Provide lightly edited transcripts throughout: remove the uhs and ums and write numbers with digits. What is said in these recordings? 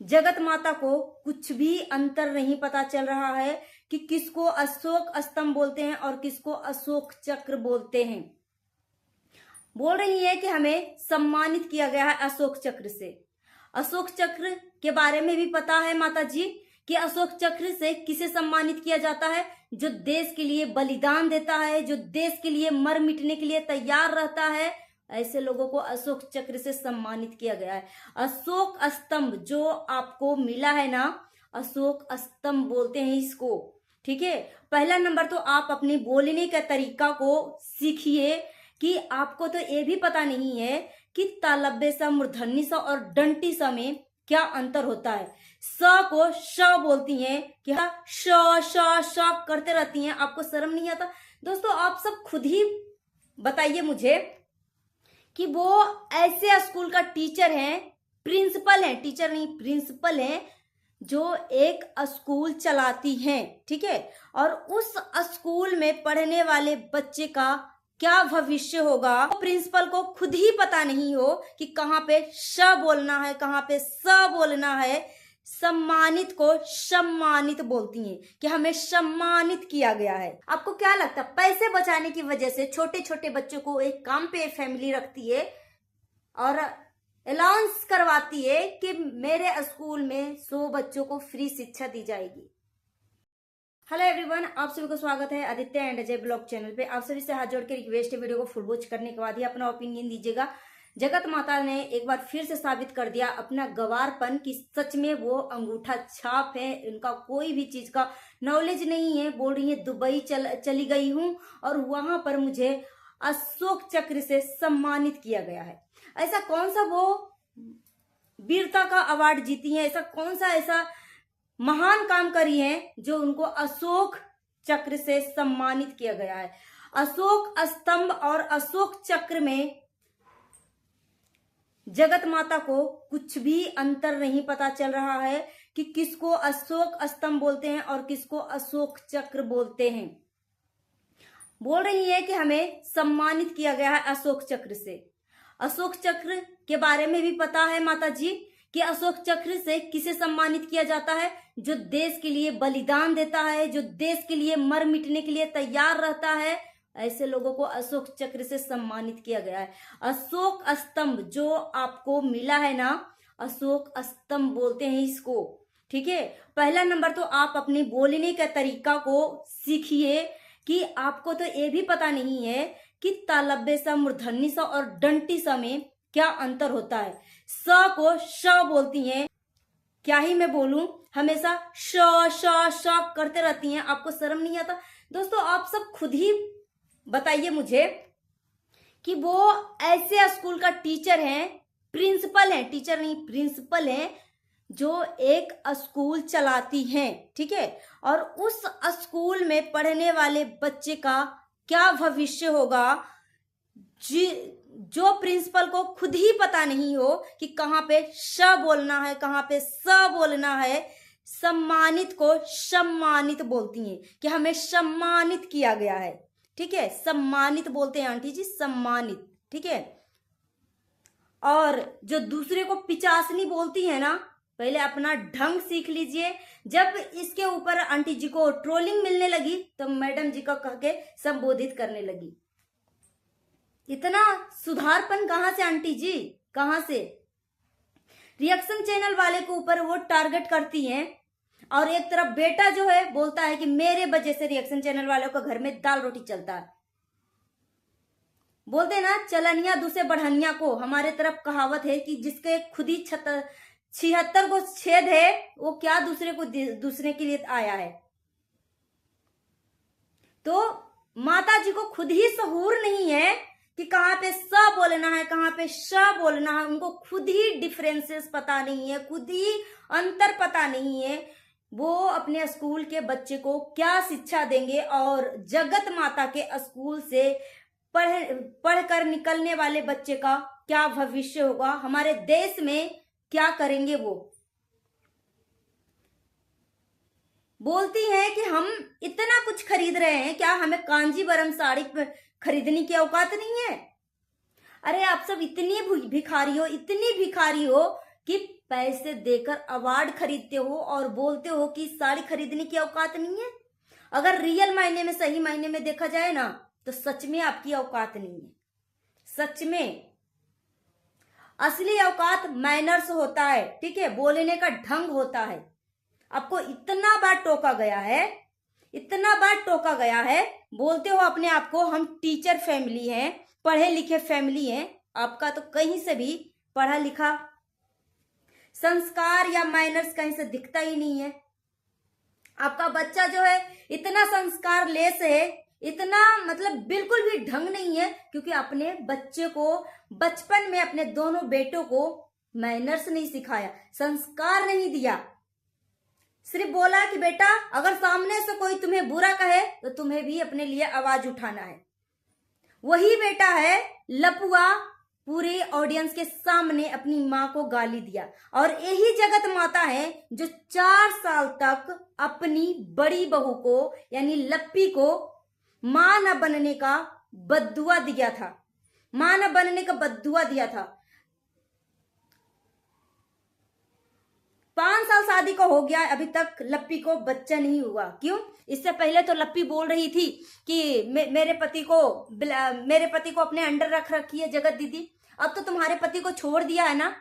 जगत माता को कुछ भी अंतर नहीं पता चल रहा है कि किसको अशोक स्तंभ बोलते हैं और किसको अशोक चक्र बोलते हैं। बोल रही है कि हमें सम्मानित किया गया है अशोक चक्र से। अशोक चक्र के बारे में भी पता है माता जी कि अशोक चक्र से किसे सम्मानित किया जाता है? जो देश के लिए बलिदान देता है, जो देश के लिए मर मिटने के लिए तैयार रहता है, ऐसे लोगों को अशोक चक्र से सम्मानित किया गया है। अशोक स्तंभ जो आपको मिला है ना, अशोक स्तंभ बोलते हैं इसको। ठीक है, पहला नंबर तो आप अपने बोलने का तरीका को सीखिए कि आपको तो ये भी पता नहीं है कि तालब्य सा, मूर्धन्य सा और दंती सा में क्या अंतर होता है। स को श बोलती हैं कि हाँ श श श करते रहती हैं, आपको शर्म नहीं आता? दोस्तों आप सब खुद ही बताइए मुझे कि वो ऐसे स्कूल का टीचर है, प्रिंसिपल है, टीचर नहीं प्रिंसिपल है, जो एक स्कूल चलाती हैं। ठीक है, और उस स्कूल में पढ़ने वाले बच्चे का क्या भविष्य होगा, प्रिंसिपल को खुद ही पता नहीं हो कि कहाँ पे श बोलना है, कहाँ पे स बोलना है। सम्मानित को सम्मानित बोलती हैं कि हमें सम्मानित किया गया है। आपको क्या लगता है, पैसे बचाने की वजह से छोटे छोटे बच्चों को एक काम पे फैमिली रखती है और अलाउंस करवाती है कि मेरे स्कूल में 100 बच्चों को फ्री शिक्षा दी जाएगी। हेलो एवरीवन, आप सभी को स्वागत है Aditya and Ajay blog channel पे। आप सभी से हाथ जोड़ के रिक्वेस्ट है, वीडियो को फुल वॉच करने के बाद ही अपना ओपिनियन दीजिएगा। जगत माता ने एक बार फिर से साबित कर दिया अपना गवारपन कि सच में वो अंगूठा छाप है, इनका कोई भी चीज का नॉलेज नहीं है। बोल रही है दुबई चली गई हूँ और वहां पर मुझे अशोक चक्र से सम्मानित किया गया है। ऐसा कौन सा वो वीरता का अवार्ड जीती है, ऐसा कौन सा ऐसा महान काम करी है जो उनको अशोक चक्र से सम्मानित किया गया है। अशोक स्तंभ और अशोक चक्र में जगत माता को कुछ भी अंतर नहीं पता चल रहा है कि किसको अशोक स्तंभ बोलते हैं और किसको अशोक चक्र बोलते हैं। बोल रही है कि हमें सम्मानित किया गया है अशोक चक्र से। अशोक चक्र के बारे में भी पता है माता जी कि अशोक चक्र से किसे सम्मानित किया जाता है? जो देश के लिए बलिदान देता है, जो देश के लिए मर मिटने के लिए तैयार रहता है, ऐसे लोगों को अशोक चक्र से सम्मानित किया गया है। अशोक स्तंभ जो आपको मिला है ना, अशोक स्तंभ बोलते हैं इसको। ठीक है, पहला नंबर तो आप अपने बोलने का तरीका को सीखिए कि आपको तो ये भी पता नहीं है कि तालब्य सा, मूर्धन्य सा और दंती सा में क्या अंतर होता है। स को श बोलती हैं, क्या ही मैं बोलूं, हमेशा श श श करते रहती हैं, आपको शर्म नहीं आता? दोस्तों आप सब खुद ही बताइए मुझे कि वो ऐसे स्कूल का टीचर है, प्रिंसिपल है, टीचर नहीं प्रिंसिपल है, जो एक स्कूल चलाती हैं। ठीक है, और उस स्कूल में पढ़ने वाले बच्चे का क्या भविष्य होगा, जो प्रिंसिपल को खुद ही पता नहीं हो कि कहाँ पे श बोलना है, कहाँ पे स बोलना है। सम्मानित को सम्मानित बोलती हैं कि हमें सम्मानित किया गया है। ठीक है, सम्मानित बोलते हैं आंटी जी, सम्मानित। ठीक है, और जो दूसरे को पिचासनी बोलती है ना, पहले अपना ढंग सीख लीजिए। जब इसके ऊपर आंटी जी को ट्रोलिंग मिलने लगी तो मैडम जी का कह के संबोधित करने लगी। इतना सुधारपन कहां से आंटी जी, कहां से? रिएक्शन चैनल वाले के ऊपर वो टारगेट करती हैं और एक तरफ बेटा जो है बोलता है कि मेरे वजह से रिएक्शन चैनल वालों का घर में दाल रोटी चलता है। बोलते ना चलनिया दूसरे बढ़निया को, हमारे तरफ कहावत है कि जिसके खुद ही 76 को छेद है वो क्या दूसरे के लिए आया है। तो माता जी को खुद ही सहूर नहीं है कि कहाँ पे स बोलना है, कहाँ पे श बोलना है। उनको खुद ही डिफरेंसेस पता नहीं है, खुद ही अंतर पता नहीं है। वो अपने स्कूल के बच्चे को क्या शिक्षा देंगे और जगत माता के स्कूल से पढ़कर निकलने वाले बच्चे का क्या भविष्य होगा, हमारे देश में क्या करेंगे। वो बोलती हैं कि हम इतना कुछ खरीद रहे हैं, क्या हमें कांजीवरम साड़ी खरीदने की औकात नहीं है? अरे आप सब इतनी भिखारी हो, इतनी भिखारी हो कि पैसे देकर अवार्ड खरीदते हो और बोलते हो कि साड़ी खरीदने की औकात नहीं है। अगर रियल मायने में, सही मायने में देखा जाए ना, तो सच में आपकी औकात नहीं है। सच में असली औकात मैनर्स होता है, ठीक है, बोलने का ढंग होता है। आपको इतना बार टोका गया है, इतना बार टोका गया है, बोलते हो अपने आप को हम टीचर फैमिली हैं, पढ़े लिखे फैमिली हैं। आपका तो कहीं से भी पढ़ा लिखा संस्कार या मैनर्स कहीं से दिखता ही नहीं है। आपका बच्चा जो है इतना संस्कार लेस है, इतना मतलब बिल्कुल भी ढंग नहीं है, क्योंकि अपने बच्चे को बचपन में, अपने दोनों बेटों को मैनर्स नहीं सिखाया, संस्कार नहीं दिया। सिर्फ बोला कि बेटा अगर सामने से कोई तुम्हें बुरा कहे तो तुम्हें भी अपने लिए आवाज उठाना है। वही बेटा है लपुआ, पूरे ऑडियंस के सामने अपनी माँ को गाली दिया। और यही जगत माता है जो 4 साल तक अपनी बड़ी बहू को यानी लप्पी को मां न बनने का बद्दुआ दिया था, मां न बनने का बद्दुआ दिया था। 5 साल शादी को हो गया, अभी तक लप्पी को बच्चा नहीं हुआ। क्यों? इससे पहले तो लप्पी बोल रही थी कि मेरे पति को अपने अंडर रख रखी है जगत दीदी। अब तो तुम्हारे पति को छोड़ दिया है ना,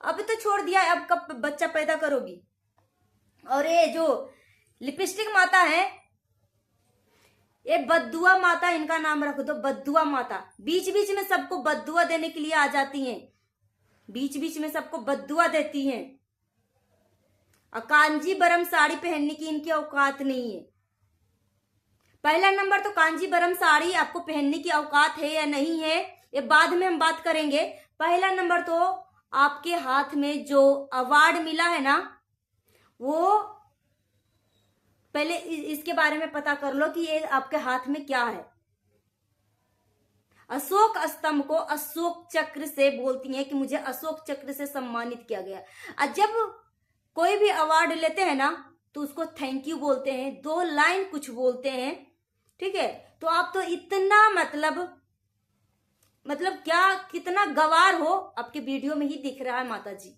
अब तो छोड़ दिया है, अब कब बच्चा पैदा करोगी? और ये जो लिपस्टिक माता है, ये बद्दुआ माता, इनका नाम रख दो बद्दुआ माता। बीच बीच में सबको बद्दुआ देने के लिए आ जाती हैं, बीच बीच में सबको बद्दुआ देती हैं। कांजीवरम साड़ी पहनने की इनकी औकात नहीं है। पहला नंबर तो कांजीवरम साड़ी आपको पहनने की औकात है या नहीं है, ये बाद में हम बात करेंगे। पहला नंबर तो आपके हाथ में जो अवार्ड मिला है ना, वो पहले इसके बारे में पता कर लो कि ये आपके हाथ में क्या है। अशोक स्तंभ को अशोक चक्र से बोलती हैं कि मुझे अशोक चक्र से सम्मानित किया गया। और जब कोई भी अवार्ड लेते हैं ना तो उसको थैंक यू बोलते हैं, 2 लाइन कुछ बोलते हैं, ठीक है। तो आप तो इतना मतलब क्या, कितना गवार हो, आपके वीडियो में ही दिख रहा है माता जी,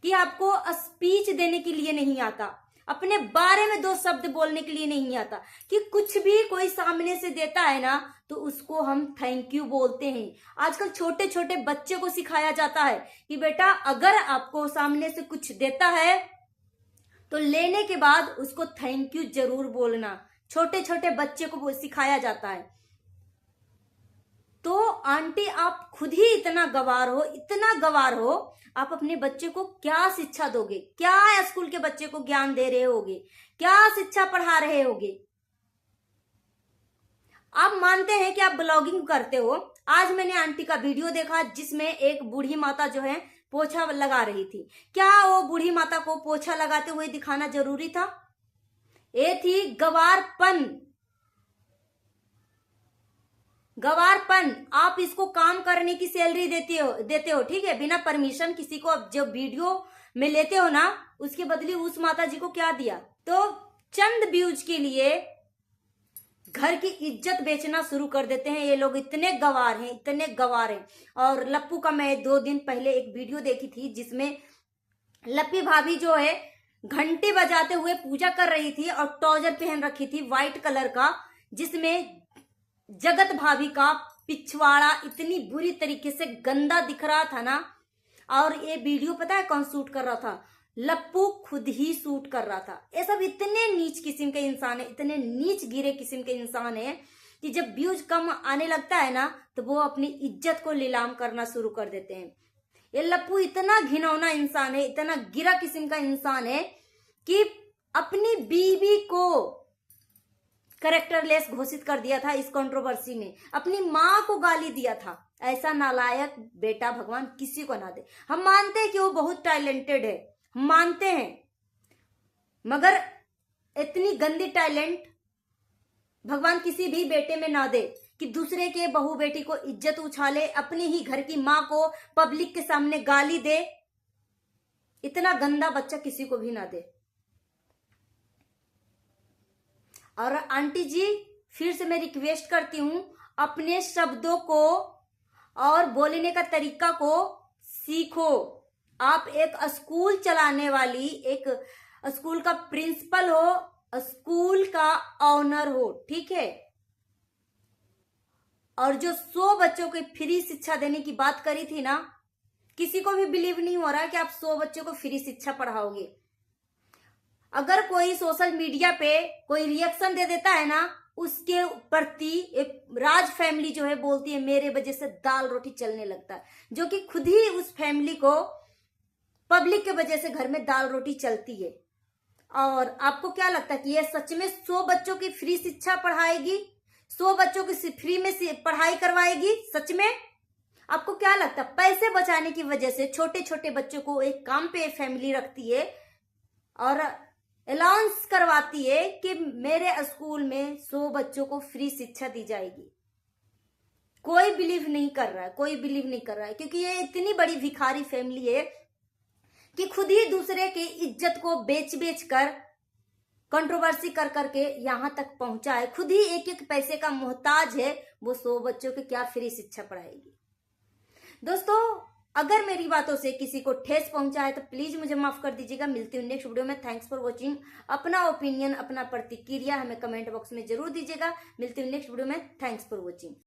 कि आपको स्पीच देने के लिए नहीं आता, अपने बारे में 2 शब्द बोलने के लिए नहीं आता, कि कुछ भी कोई सामने से देता है ना तो उसको हम थैंक यू बोलते हैं। आजकल छोटे छोटे बच्चे को सिखाया जाता है कि बेटा अगर आपको सामने से कुछ देता है तो लेने के बाद उसको थैंक यू जरूर बोलना। छोटे छोटे बच्चे को वो सिखाया जाता है। तो आंटी आप खुद ही इतना गवार हो, इतना गवार हो, आप अपने बच्चे को क्या शिक्षा दोगे? क्या स्कूल के बच्चे को ज्ञान दे रहे होगे? क्या शिक्षा पढ़ा रहे होगे? आप मानते हैं कि आप ब्लॉगिंग करते हो। आज मैंने आंटी का वीडियो देखा जिसमें एक बूढ़ी माता जो है पोछा लगा रही थी। क्या वो बूढ़ी माता को पोछा लगाते हुए दिखाना जरूरी था? ये थी गवारपन। गवारपन। आप इसको काम करने की सैलरी देते हो, ठीक है, बिना परमिशन किसी को। अब जब वीडियो में लेते हो ना, उसके बदले उस माता जी को क्या दिया? तो चंद व्यूज के लिए घर की इज्जत बेचना शुरू कर देते हैं ये लोग। इतने गवार हैं, इतने गवार हैं। और लप्पू का मैं 2 दिन पहले एक वीडियो देखी थी जिसमें लप्पी भाभी जो है घंटी बजाते हुए पूजा कर रही थी और ट्राउजर पहन रखी थी व्हाइट कलर का, जिसमें जगत भाभी का पिछवाड़ा इतनी बुरी तरीके से गंदा दिख रहा था ना। और ये वीडियो पता है कौन शूट कर रहा था? लप्पू खुद ही शूट कर रहा था। ये सब इतने नीच किस्म के इंसान है, इतने नीच गिरे किस्म के इंसान है कि जब व्यूज कम आने लगता है ना तो वो अपनी इज्जत को नीलाम करना शुरू कर देते हैं। ये लप्पू इतना घिनौना इंसान है, इतना गिरा किस्म का इंसान है कि अपनी बीवी को कैरेक्टरलेस घोषित कर दिया था इस कंट्रोवर्सी में, अपनी माँ को गाली दिया था। ऐसा नालायक बेटा भगवान किसी को ना दे। हम मानते हैं कि वो बहुत टैलेंटेड है, हम मानते हैं, मगर इतनी गंदी टैलेंट भगवान किसी भी बेटे में ना दे कि दूसरे के बहू बेटी को इज्जत उछाले, अपनी ही घर की माँ को पब्लिक के सामने गाली दे। इतना गंदा बच्चा किसी को भी ना दे। और आंटी जी फिर से मैं रिक्वेस्ट करती हूं, अपने शब्दों को और बोलने का तरीका को सीखो। आप एक स्कूल चलाने वाली, एक स्कूल का प्रिंसिपल हो, स्कूल का ऑनर हो, ठीक है। और जो 100 बच्चों को फ्री शिक्षा देने की बात करी थी ना, किसी को भी बिलीव नहीं हो रहा है कि आप 100 बच्चों को फ्री शिक्षा पढ़ाओगे। अगर कोई सोशल मीडिया पे कोई रिएक्शन दे देता है ना, उसके प्रति एक राज फैमिली जो है बोलती है मेरे वजह से दाल रोटी चलने लगता है, जो कि खुद ही उस फैमिली को पब्लिक के वजह से घर में दाल रोटी चलती है। और आपको क्या लगता है कि ये सच में 100 बच्चों की फ्री शिक्षा पढ़ाएगी, 100 बच्चों की फ्री में पढ़ाई करवाएगी? सच में आपको क्या लगता है? पैसे बचाने की वजह से छोटे छोटे बच्चों को एक काम पे फैमिली रखती है और अलाउंस करवाती है कि मेरे स्कूल में 100 बच्चों को फ्री शिक्षा दी जाएगी। कोई बिलीव नहीं कर रहा है, कोई बिलीव नहीं कर रहा है, क्योंकि ये इतनी बड़ी भिखारी फैमिली है कि खुद ही दूसरे की इज्जत को बेच बेच कर, कंट्रोवर्सी कर करके यहां तक पहुंचा है। खुद ही एक एक पैसे का मोहताज है। वो 100 बच्चों की क्या फ्री शिक्षा पढ़ाएगी? दोस्तों, अगर मेरी बातों से किसी को ठेस पहुंचा है तो प्लीज मुझे माफ कर दीजिएगा। मिलती हूँ नेक्स्ट वीडियो में। Thanks for watching. अपना ओपिनियन, अपना प्रतिक्रिया हमें कमेंट बॉक्स में जरूर दीजिएगा। मिलती हूँ नेक्स्ट वीडियो में। Thanks for watching.